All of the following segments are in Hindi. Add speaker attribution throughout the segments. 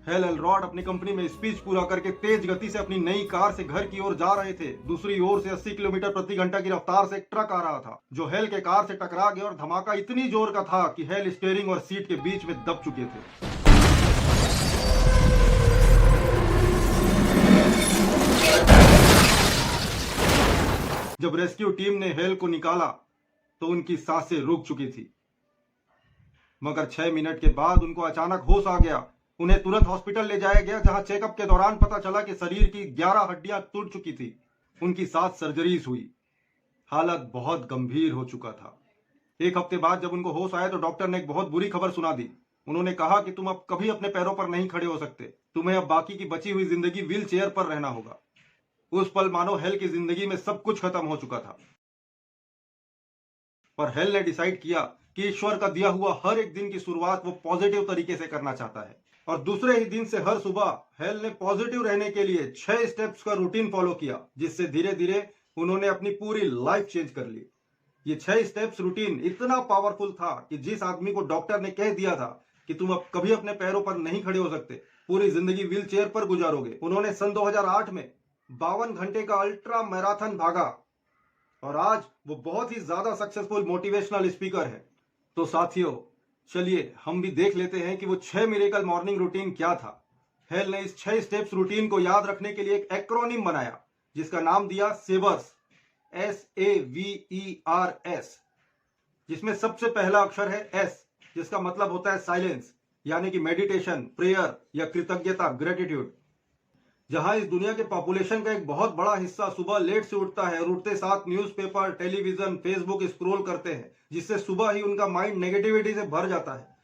Speaker 1: हेल एलरॉड अपनी कंपनी में स्पीच पूरा करके तेज गति से अपनी नई कार से घर की ओर जा रहे थे। दूसरी ओर से 80 किलोमीटर प्रति घंटा की रफ्तार से एक ट्रक आ रहा था जो हेल के कार से टकरा गया और धमाका इतनी जोर का था कि हेल स्टीयरिंग और सीट के बीच में दब चुके थे। जब रेस्क्यू टीम ने हेल को निकाला तो उनकी सांसें रुक चुकी थी, मगर 6 मिनट के बाद उनको अचानक होश आ गया। उन्हें तुरंत हॉस्पिटल ले जाया गया, जहां चेकअप के दौरान पता चला कि शरीर की 11 हड्डियां टूट चुकी थी। उनकी 7 सर्जरीज हुई। हालत बहुत गंभीर हो चुका था। एक हफ्ते बाद जब उनको होश आया तो डॉक्टर ने एक बहुत बुरी खबर सुना दी। उन्होंने कहा कि तुम अब कभी अपने पैरों पर नहीं खड़े हो सकते। तुम्हें अब बाकी की बची हुई जिंदगी व्हील चेयर पर रहना होगा। उस पल मानो हेल की जिंदगी में सब कुछ खत्म हो चुका था। पर हेल ने डिसाइड किया कि ईश्वर का दिया हुआ हर एक दिन की शुरुआत वो पॉजिटिव तरीके से करना चाहता है। और दूसरे ही दिन से हर सुबह हेल ने पॉजिटिव रहने के लिए 6 स्टेप्स का रूटीन फॉलो किया, जिससे धीरे धीरे उन्होंने अपनी पूरी लाइफ चेंज कर ली। ये 6 स्टेप्स रूटीन इतना पावरफुल था कि जिस आदमी को डॉक्टर ने कह दिया था कि तुम अब कभी अपने पैरों पर नहीं खड़े हो सकते, पूरी जिंदगी व्हील चेयर पर गुजारोगे, उन्होंने सन 2008 में 52 घंटे का अल्ट्रा मैराथन भागा और आज वो बहुत ही ज्यादा सक्सेसफुल मोटिवेशनल स्पीकर है। तो साथियों, चलिए हम भी देख लेते हैं कि वो 6 मिरेकल मॉर्निंग रूटीन क्या था। हेल ने इस 6 स्टेप्स रूटीन को याद रखने के लिए एक एक्रोनिम बनाया, जिसका नाम दिया सेवर्स, SAVERS, जिसमें सबसे पहला अक्षर है S, जिसका मतलब होता है साइलेंस, यानी कि मेडिटेशन, प्रेयर या कृतज्ञता, ग्रेटिट्यूड। जहां इस दुनिया के पॉपुलेशन का एक बहुत बड़ा हिस्सा सुबह लेट से उठता है और उठते साथ न्यूज़पेपर, टेलीविजन, फेसबुक स्क्रॉल करते हैं, जिससे सुबह ही उनका माइंड नेगेटिविटी से भर जाता है,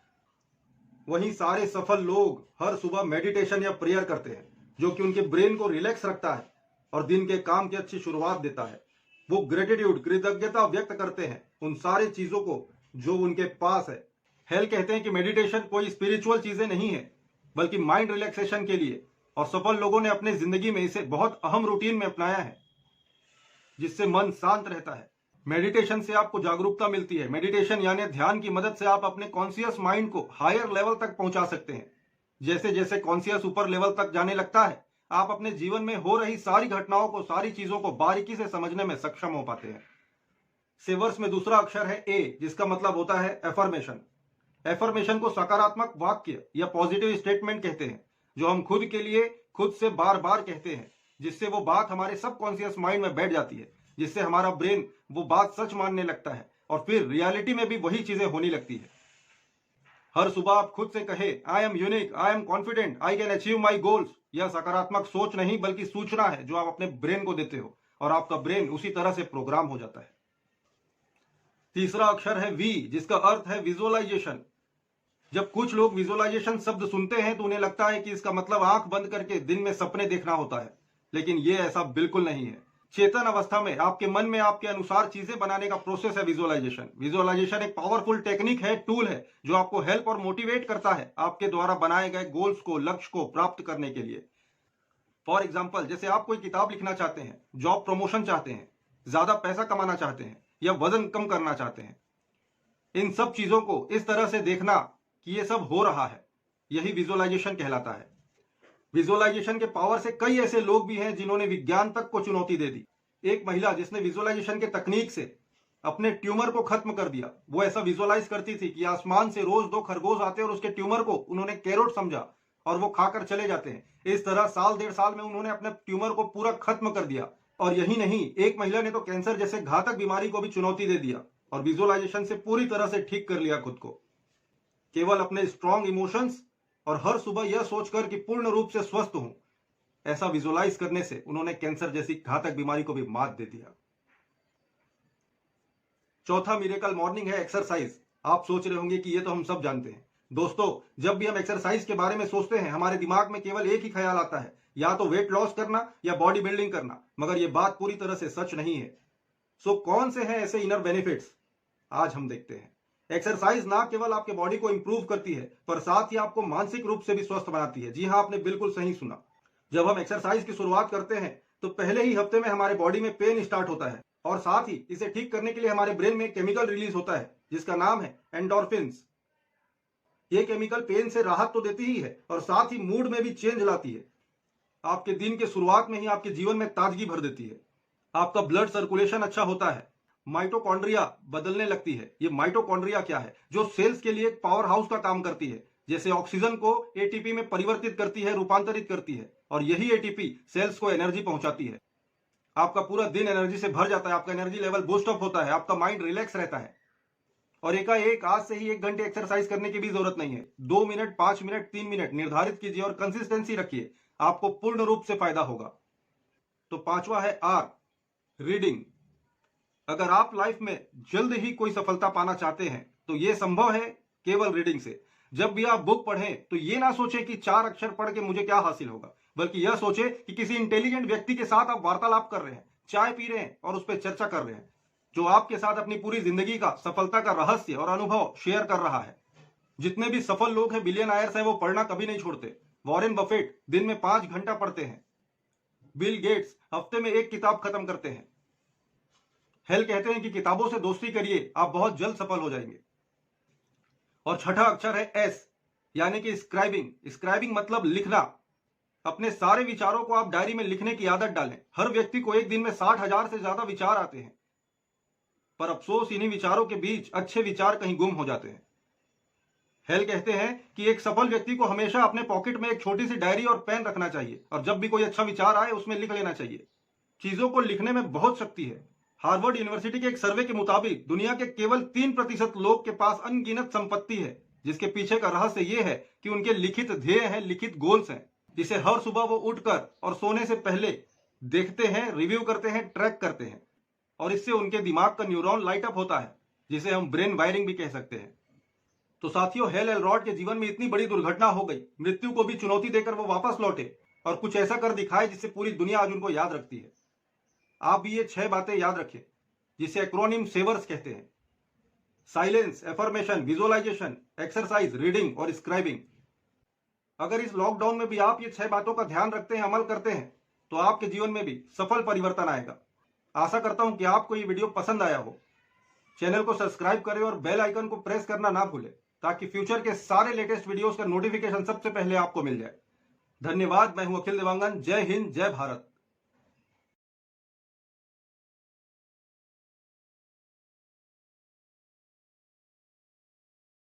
Speaker 1: वहीं सारे सफल लोग हर सुबह मेडिटेशन या प्रेयर करते हैं, जो कि उनके ब्रेन को रिलैक्स रखता है और दिन के काम की अच्छी शुरुआत देता है। वो ग्रेटिट्यूड, कृतज्ञता व्यक्त करते हैं उन सारी चीजों को जो उनके पास है। हेल कहते हैं कि मेडिटेशन कोई स्पिरिचुअल चीजें नहीं है, बल्कि माइंड रिलैक्सेशन के लिए, और सफल लोगों ने अपने जिंदगी में इसे बहुत अहम रूटीन में अपनाया है, जिससे मन शांत रहता है। मेडिटेशन से आपको जागरूकता मिलती है। मेडिटेशन यानी ध्यान की मदद से आप अपने कॉन्शियस माइंड को हायर लेवल तक पहुंचा सकते हैं। जैसे जैसे कॉन्शियस ऊपर लेवल तक जाने लगता है, आप अपने जीवन में हो रही सारी घटनाओं को, सारी चीजों को बारीकी से समझने में सक्षम हो पाते हैं। सेवर्स में दूसरा अक्षर है A, जिसका मतलब होता है एफर्मेशन। एफर्मेशन को सकारात्मक वाक्य या पॉजिटिव स्टेटमेंट कहते हैं, जो हम खुद के लिए खुद से बार बार कहते हैं, जिससे वो बात हमारे सबकॉन्शियस माइंड में बैठ जाती है, जिससे हमारा ब्रेन वो बात सच मानने लगता है और फिर रियलिटी में भी वही चीजें होने लगती है। हर सुबह आप खुद से कहे, I am unique, I am confident, I can achieve my goals. यह सकारात्मक सोच नहीं बल्कि सूचना है जो आप अपने ब्रेन को देते हो, और आपका ब्रेन उसी तरह से प्रोग्राम हो जाता है। तीसरा अक्षर है V, जिसका अर्थ है विजुअलाइजेशन। जब कुछ लोग विजुअलाइजेशन शब्द सुनते हैं तो उन्हें लगता है कि इसका मतलब आंख बंद करके दिन में सपने देखना होता है, लेकिन यह ऐसा बिल्कुल नहीं है। चेतन अवस्था में आपके मन में आपके अनुसार चीजें बनाने का प्रोसेस है विजुअलाइजेशन। विजुअलाइजेशन एक पावरफुल टेक्निक है, टूल है, जो आपको हेल्प और मोटिवेट करता है आपके द्वारा बनाए गए गोल्स को, लक्ष्य को प्राप्त करने के लिए। फॉर एग्जाम्पल, जैसे आप कोई किताब लिखना चाहते हैं, जॉब प्रमोशन चाहते हैं, ज्यादा पैसा कमाना चाहते हैं या वजन कम करना चाहते हैं, इन सब चीजों को इस तरह से देखना कि ये सब हो रहा है, यही विजुअलाइजेशन कहलाता है। विजुअलाइजेशन के पावर से कई ऐसे लोग भी हैं जिन्होंने विज्ञान तक को चुनौती दे दी। एक महिला जिसने विजुअलाइजेशन के तकनीक से अपने ट्यूमर को खत्म कर दिया। वो ऐसा विजुअलाइज करती थी कि आसमान से रोज 2 खरगोश आते और उसके ट्यूमर को उन्होंने कैरोट समझा और वो खाकर चले जाते हैं। इस तरह साल 1.5 साल में उन्होंने अपने ट्यूमर को पूरा खत्म कर दिया। और यही नहीं, एक महिला ने तो कैंसर जैसे घातक बीमारी को भी चुनौती दे दिया और विजुअलाइजेशन से पूरी तरह से ठीक कर लिया खुद को, केवल अपने स्ट्रॉन्ग इमोशंस और हर सुबह यह सोचकर कि पूर्ण रूप से स्वस्थ हूं। ऐसा विजुअलाइज करने से उन्होंने कैंसर जैसी घातक बीमारी को भी मात दे दिया। चौथा मिरेकल मॉर्निंग है एक्सरसाइज। आप सोच रहे होंगे कि ये तो हम सब जानते हैं। दोस्तों, जब भी हम एक्सरसाइज के बारे में सोचते हैं, हमारे दिमाग में केवल एक ही ख्याल आता है, या तो वेट लॉस करना या बॉडी बिल्डिंग करना, मगर यह बात पूरी तरह से सच नहीं है। सो कौन से हैं ऐसे इनर बेनिफिट्स, आज हम देखते हैं। एक्सरसाइज ना केवल आपके बॉडी को इंप्रूव करती है, पर साथ ही आपको मानसिक रूप से भी स्वस्थ बनाती है। जी हाँ, आपने बिल्कुल सही सुना। जब हम एक्सरसाइज की शुरुआत करते हैं तो पहले ही हफ्ते में हमारे बॉडी में पेन स्टार्ट होता है, और साथ ही इसे ठीक करने के लिए हमारे ब्रेन में केमिकल रिलीज होता है जिसका नाम है एंडोर्फिन्स। ये केमिकल पेन से राहत तो देती ही है और साथ ही मूड में भी चेंज लाती है। आपके दिन के शुरुआत में ही आपके जीवन में ताजगी भर देती है। आपका ब्लड सर्कुलेशन अच्छा होता है, माइटोकॉन्ड्रिया बदलने लगती है। ये माइटोकॉन्ड्रिया क्या है? जो सेल्स के लिए एक पावर हाउस का काम करती है, जैसे ऑक्सीजन को एटीपी में परिवर्तित करती है, रूपांतरित करती है, और यही एटीपी सेल्स को एनर्जी पहुंचाती है। आपका पूरा दिन एनर्जी से भर जाता है, आपका एनर्जी लेवल बूस्ट अप होता है, आपका माइंड रिलैक्स रहता है। और एकाएक आज से ही 1 घंटे एक्सरसाइज करने की भी जरूरत नहीं है। 2 मिनट, 5 मिनट, 3 मिनट निर्धारित कीजिए और कंसिस्टेंसी रखिए, आपको पूर्ण रूप से फायदा होगा। तो पांचवा है आर, रीडिंग। अगर आप लाइफ में जल्द ही कोई सफलता पाना चाहते हैं तो यह संभव है केवल रीडिंग से। जब भी आप बुक पढ़ें तो यह ना सोचें कि 4 अक्षर पढ़ के मुझे क्या हासिल होगा, बल्कि यह सोचें कि किसी इंटेलिजेंट व्यक्ति के साथ आप वार्तालाप कर रहे हैं, चाय पी रहे हैं और उस पर चर्चा कर रहे हैं, जो आपके साथ अपनी पूरी जिंदगी का सफलता का रहस्य और अनुभव शेयर कर रहा है। जितने भी सफल लोग हैं, बिलियनर्स हैं, वो पढ़ना कभी नहीं छोड़ते। वॉरेन बफेट दिन में 5 घंटा पढ़ते हैं। बिल गेट्स हफ्ते में 1 किताब खत्म करते हैं। हेल कहते हैं कि किताबों से दोस्ती करिए, आप बहुत जल्द सफल हो जाएंगे। और छठा अक्षर है एस, यानी कि स्क्राइबिंग। स्क्राइबिंग मतलब लिखना। अपने सारे विचारों को आप डायरी में लिखने की आदत डालें। हर व्यक्ति को एक दिन में 60,000 से ज्यादा विचार आते हैं, पर अफसोस इन्हीं विचारों के बीच अच्छे विचार कहीं गुम हो जाते हैं। हेल कहते हैं कि एक सफल व्यक्ति को हमेशा अपने पॉकेट में एक छोटी सी डायरी और पेन रखना चाहिए, और जब भी कोई अच्छा विचार आए उसमें लिख लेना चाहिए। चीजों को लिखने में बहुत शक्ति है। हार्वर्ड यूनिवर्सिटी के एक सर्वे के मुताबिक दुनिया के केवल 3% लोग के पास अनगिनत संपत्ति है, जिसके पीछे का रहस्य यह है कि उनके लिखित ध्येय हैं, लिखित गोल्स हैं, जिसे हर सुबह वो उठकर और सोने से पहले देखते हैं, रिव्यू करते हैं, ट्रैक करते हैं, और इससे उनके दिमाग का न्यूरॉन लाइट अप होता है, जिसे हम ब्रेन वायरिंग भी कह सकते हैं। तो साथियों, हेल एलरॉड के जीवन में इतनी बड़ी दुर्घटना हो गई, मृत्यु को भी चुनौती देकर वो वापस लौटे और कुछ ऐसा कर दिखाए जिससे पूरी दुनिया आज उनको याद रखती है। आप भी ये 6 बातें याद रखें, जिसे एक्रोनिम सेवर्स कहते हैं: silence, affirmation, visualization, exercise, reading और स्क्राइबिंग। अगर इस लॉकडाउन में भी आप ये 6 बातों का ध्यान रखते हैं, अमल करते हैं, तो आपके जीवन में भी सफल परिवर्तन आएगा। आशा करता हूं कि आपको ये वीडियो पसंद आया हो। चैनल को सब्सक्राइब करें और बेल आइकन को प्रेस करना ना भूलें, ताकि फ्यूचर के सारे लेटेस्ट वीडियोस का नोटिफिकेशन सबसे पहले आपको मिल जाए। धन्यवाद। मैं हूं अखिल देवांगन। जय हिंद, जय भारत।